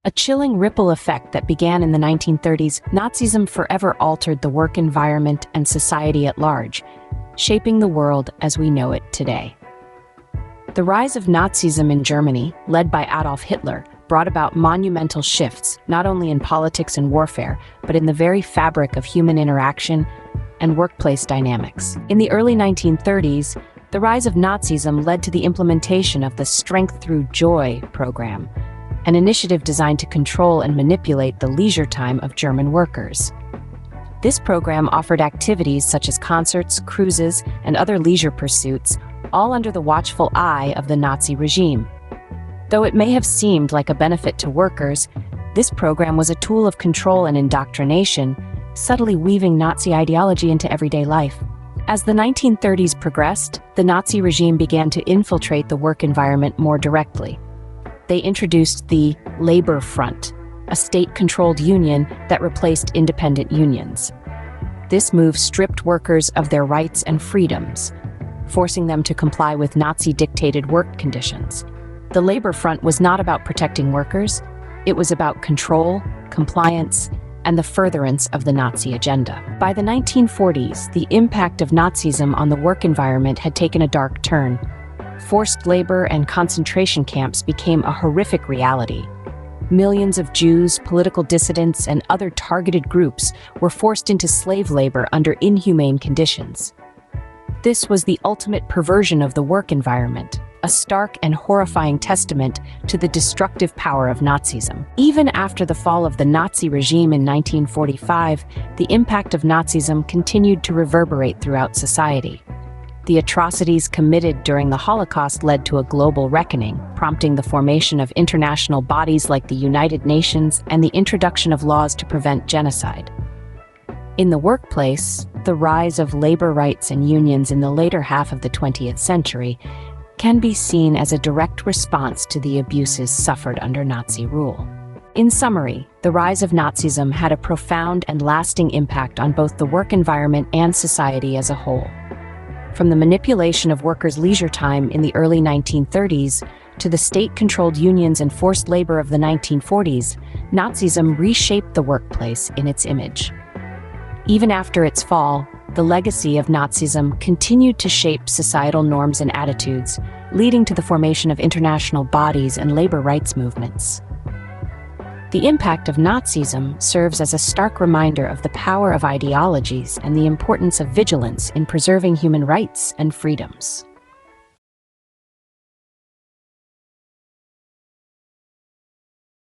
A chilling ripple effect that began in the 1930s, Nazism forever altered the work environment and society at large, shaping the world as we know it today. The rise of Nazism in Germany, led by Adolf Hitler, brought about monumental shifts, not only in politics and warfare, but in the very fabric of human interaction and workplace dynamics. In the early 1930s, the rise of Nazism led to the implementation of the Strength Through Joy program, an initiative designed to control and manipulate the leisure time of German workers. This program offered activities such as concerts, cruises, and other leisure pursuits, all under the watchful eye of the Nazi regime. Though it may have seemed like a benefit to workers, this program was a tool of control and indoctrination, subtly weaving Nazi ideology into everyday life. As the 1930s progressed, the Nazi regime began to infiltrate the work environment more directly. They introduced the Labor Front, a state-controlled union that replaced independent unions. This move stripped workers of their rights and freedoms, forcing them to comply with Nazi-dictated work conditions. The Labor Front was not about protecting workers, it was about control, compliance, and the furtherance of the Nazi agenda. By the 1940s, the impact of Nazism on the work environment had taken a dark turn. Forced labor and concentration camps became a horrific reality. Millions of Jews, political dissidents, and other targeted groups were forced into slave labor under inhumane conditions. This was the ultimate perversion of the work environment, a stark and horrifying testament to the destructive power of Nazism. Even after the fall of the Nazi regime in 1945, the impact of Nazism continued to reverberate throughout society. The atrocities committed during the Holocaust led to a global reckoning, prompting the formation of international bodies like the United Nations and the introduction of laws to prevent genocide. In the workplace, the rise of labor rights and unions in the later half of the 20th century can be seen as a direct response to the abuses suffered under Nazi rule. In summary, the rise of Nazism had a profound and lasting impact on both the work environment and society as a whole. From the manipulation of workers' leisure time in the early 1930s to the state-controlled unions and forced labor of the 1940s, Nazism reshaped the workplace in its image. Even after its fall, the legacy of Nazism continued to shape societal norms and attitudes, leading to the formation of international bodies and labor rights movements. The impact of Nazism serves as a stark reminder of the power of ideologies and the importance of vigilance in preserving human rights and freedoms.